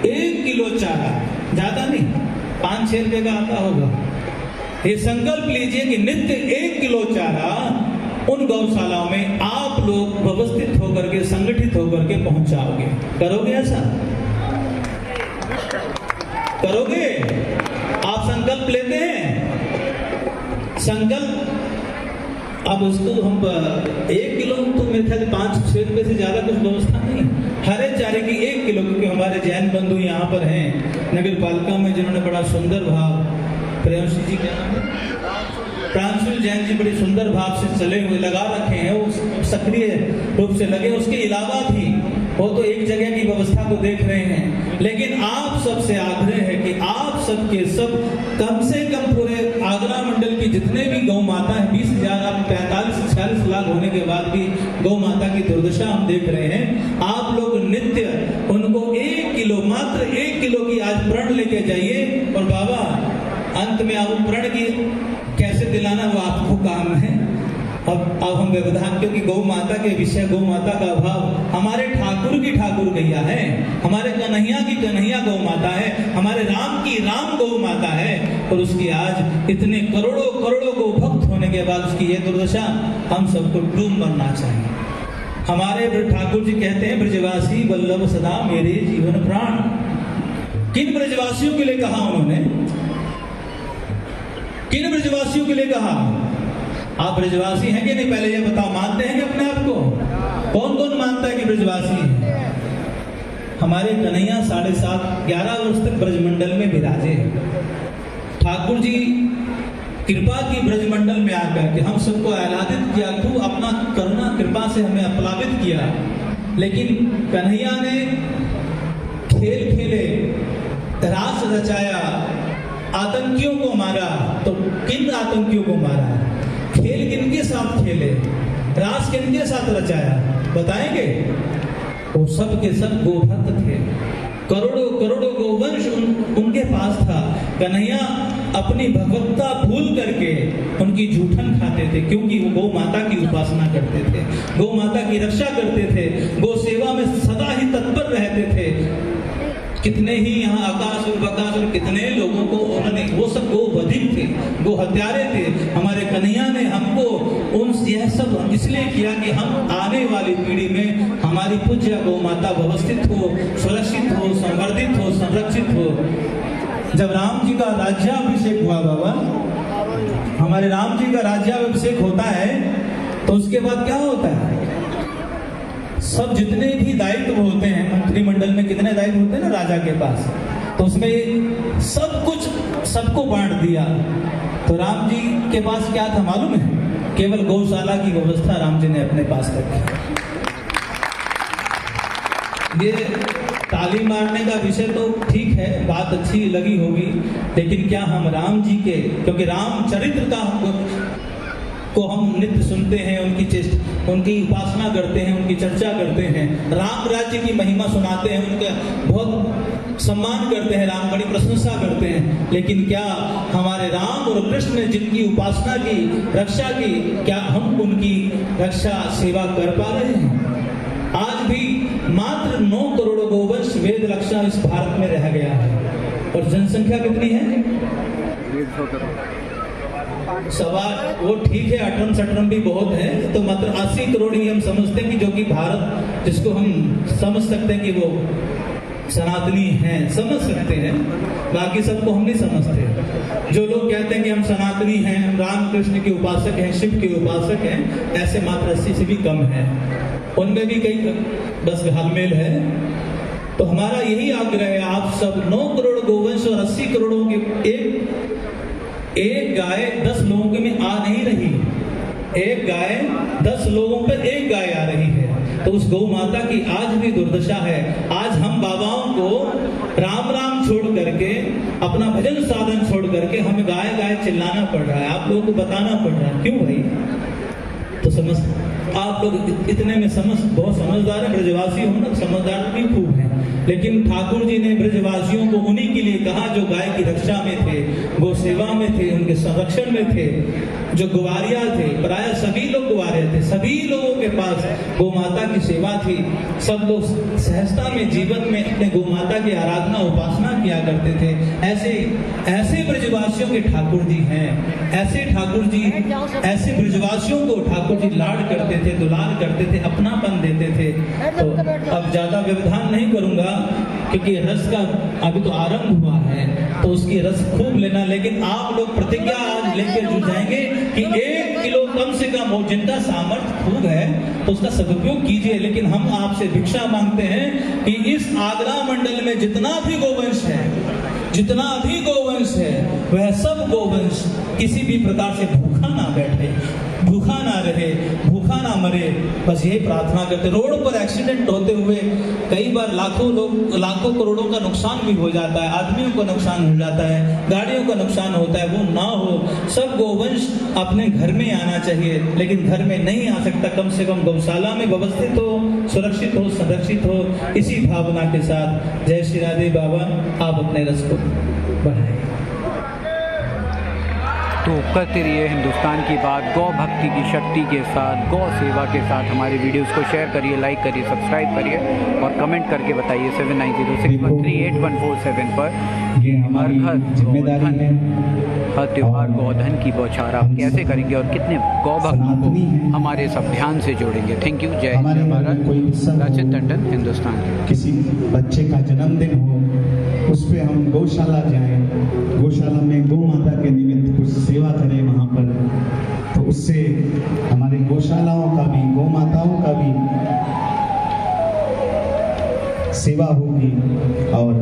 1 kilo चारा, ज्यादा नहीं, 5-6 रुपए का आता होगा। ये संकल्प लीजिए कि नित्य 1 किलो चारा उन गौशालाओं में आप लोग व्यवस्थित होकर के, संगठित होकर के पहुंचाओगे। करोगे ऐसा? करोगे? आप संकल्प लेते हैं? संकल्प अब उसको हम 1 किलो तो मेरे ख्याल 5-6 रुपए से ज्यादा कुछ व्यवस्था नहीं, हरे चारे की 1 किलो, क्योंकि हमारे जैन बंधु यहाँ पर हैं नगर पालिका में, जिन्होंने बड़ा सुंदर भाव, प्रेमसी जी क्या नाम है, प्रांशुल जैन जी बड़ी सुंदर भाव से चले हुए लगा रखे हैं, वो सक्रिय रूप से लगे। उसके अलावा भी वो तो एक जगह की व्यवस्था को देख रहे हैं, लेकिन आप सबसे आग्रह है कि आप सबके सब कम से कम पूरे आगरा मंडल की जितने भी गौ माता है, 20,000, आप 45-46 लाख होने के बाद भी गौ माता की दुर्दशा हम देख रहे हैं। आप लोग नित्य उनको 1 किलो, मात्र 1 किलो की आज प्रण लेके जाइए, और बाबा अंत में आप प्रण की कैसे दिलाना वो आपको काम है। अब हम व्यवधान, क्योंकि गौ माता के विषय, गौ माता का भाव हमारे ठाकुर की ठाकुर गैया है, हमारे कन्हैया की कन्हैया गौ माता है, हमारे राम की राम गौ माता है, और उसकी आज इतने करोड़ों करोड़ों गौ भक्त होने के बाद उसकी ये दुर्दशा, हम सबको डूब मरना चाहिए। हमारे ठाकुर जी कहते हैं, ब्रजवासी वल्लभ सदा मेरे जीवन प्राण। किन ब्रजवासियों के लिए कहा उन्होंने? किन ब्रजवासियों के लिए कहा? आप ब्रजवासी हैं कि नहीं, पहले ये बताओ, मानते हैं कि अपने आप को? कौन कौन मानता है कि ब्रजवासी है? हमारे कन्हैया 7.5-11 वर्ष तक ब्रजमंडल में विराजे। ठाकुर जी कृपा की ब्रजमंडल में आकर के हम सबको आह्लादित किया, खूब अपना करुणा कृपा से हमें अपलावित किया। लेकिन कन्हैया ने खेल खेले, रास रचाया, आतंकियों को मारा। तो किन आतंकियों को मारा? खेल किनके साथ खेले, रास किनके साथ रचाया, बताएंगे? वो सब के सब गोभक्त थे, करोड़ों करोड़ों गोवंश उनके पास था। कन्हैया अपनी भगवत्ता भूल करके उनकी जूठन खाते थे, क्योंकि वो गौ माता की उपासना करते थे, गौ माता की रक्षा करते थे, गौ सेवा में सदा ही तत्पर रहते थे। कितने ही यहाँ आकाश और बकाश और कितने लोगों को उन्होंने, वो सब गो वधिक थे, गो हत्यारे थे। हमारे कन्हैया ने हमको उन यह सब इसलिए किया कि हम आने वाली पीढ़ी में हमारी पूज्य गौ माता व्यवस्थित हो, सुरक्षित हो, संवर्धित हो, संरक्षित हो। जब राम जी का राज्याभिषेक हुआ बाबा, हमारे राम जी का राज्याभिषेक होता है, तो उसके बाद क्या होता है? सब जितने भी दायित्व होते हैं, मंत्रिमंडल में कितने दायित्व होते हैं ना राजा के पास, तो उसमें सब कुछ सबको बांट दिया। तो राम जी के पास क्या था मालूम है? केवल गौशाला की व्यवस्था राम जी ने अपने पास रखी। ये ताली मारने का विषय तो ठीक है, बात अच्छी लगी होगी, लेकिन क्या हम राम जी के, क्योंकि राम चरित्र का को हम नित्य सुनते हैं, उनकी उपासना करते हैं, उनकी चर्चा करते हैं, राम राज्य की महिमा सुनाते हैं, उनका बहुत सम्मान करते हैं, राम बड़ी प्रशंसा करते हैं, लेकिन क्या हमारे राम और कृष्ण ने जिनकी उपासना की, रक्षा की, क्या हम उनकी रक्षा सेवा कर पा रहे हैं? आज भी मात्र 9 करोड़ गोवंश वेद रक्षा इस भारत में रह गया है, और जनसंख्या कितनी है? सवाल वो ठीक है, 18-17 भी बहुत है, तो मात्र 80 करोड़ ही हम समझते हैं कि जो कि भारत, जिसको हम समझ सकते हैं कि वो सनातनी हैं, समझ सकते हैं, बाकी सबको हम नहीं समझते। जो लोग कहते हैं कि हम सनातनी हैं, हम राम कृष्ण के उपासक हैं, शिव के उपासक हैं, ऐसे मात्र 80 से भी कम है, उनमें भी कई बस घालमेल है। तो हमारा यही आग्रह है, आप सब 9 करोड़ गोवंश और 80 करोड़ों के एक गाय 10 लोगों के में आ नहीं रही, एक गाय 10 लोगों पर एक गाय आ रही है। तो उस गौ माता की आज भी दुर्दशा है। आज हम बाबाओं को राम राम छोड़ करके, अपना भजन साधन छोड़ करके हमें गाय गाय चिल्लाना पड़ रहा है, आप लोगों को बताना पड़ रहा है। क्यों भाई? तो समझ आप लोग इतने में बहुत समझदार है, ब्रजवासी हो ना, समझदार भी खूब है। लेकिन ठाकुर जी ने ब्रजवासियों को उन्हीं के लिए कहा जो गाय की रक्षा में थे, गो सेवा में थे, उनके संरक्षण में थे, जो ग्वारिया थे। प्राय सभी लोग ग्वारिया थे, सभी लोगों के पास गौ माता की सेवा थी। सब लोग सहजता में जीवन में अपने गौ माता की आराधना उपासना किया करते थे। ऐसे ब्रजवासियों के ठाकुर जी हैं। ऐसे ठाकुर जी, ऐसे ब्रजवासियों को ठाकुर जी लाड करते थे, दुलार करते थे, अपनापन देते थे। तो अब ज्यादा व्यवधान नहीं करूंगा क्योंकि रस का अभी तो आरंभ हुआ है, तो उसकी रस खूब लेना। लेकिन आप लोग प्रतिज्ञा आज लेकर जुट जाएंगे कि 1 किलो कम से कम हो, जिनका सामर्थ्य खूब है तो उसका सदुपयोग कीजिए। लेकिन हम आपसे भिक्षा मांगते हैं कि इस आगरा मंडल में जितना भी गोवंश है, जितना भी गोवंश है, वह सब गोवंश किसी भी प्रकार से भूखा ना बैठे, भूखा ना रहे, भूखा ना मरे। बस यही प्रार्थना करते। रोड पर एक्सीडेंट होते हुए कई बार लाखों करोड़ों का नुकसान भी हो जाता है, आदमियों को नुकसान हो जाता है, गाड़ियों का नुकसान होता है, वो ना हो। सब गोवंश अपने घर में आना चाहिए, लेकिन घर में नहीं आ सकता, कम से कम गौशाला में व्यवस्थित हो, सुरक्षित हो, संरक्षित हो। इसी भावना के साथ जय श्री राधे बाबा, आप अपने रस को बढ़ाएं। तो करते रहिए हिंदुस्तान की बात गौ भक्ति की शक्ति के साथ, गौ सेवा के साथ। हमारे वीडियोस को शेयर करिए, लाइक करिए, सब्सक्राइब करिए और कमेंट करके बताइए 7906138147 पर। ये हमारी जिम्मेदारी है। हर त्योहार गौधन की बौछार आप कैसे करेंगे और कितने गौ भक्तों को हमारे इस अभियान से जोड़ेंगे। Thank you. जय भारत। राचित टंडन, हिंदुस्तान। किसी बच्चे का जन्मदिन हो, उस पे हम गौशाला जाएं, गौशाला में गौ माता के निमित्त कुछ सेवा करें वहाँ पर, तो उससे हमारी गौशालाओं का भी, गौ माताओं का भी सेवा हो।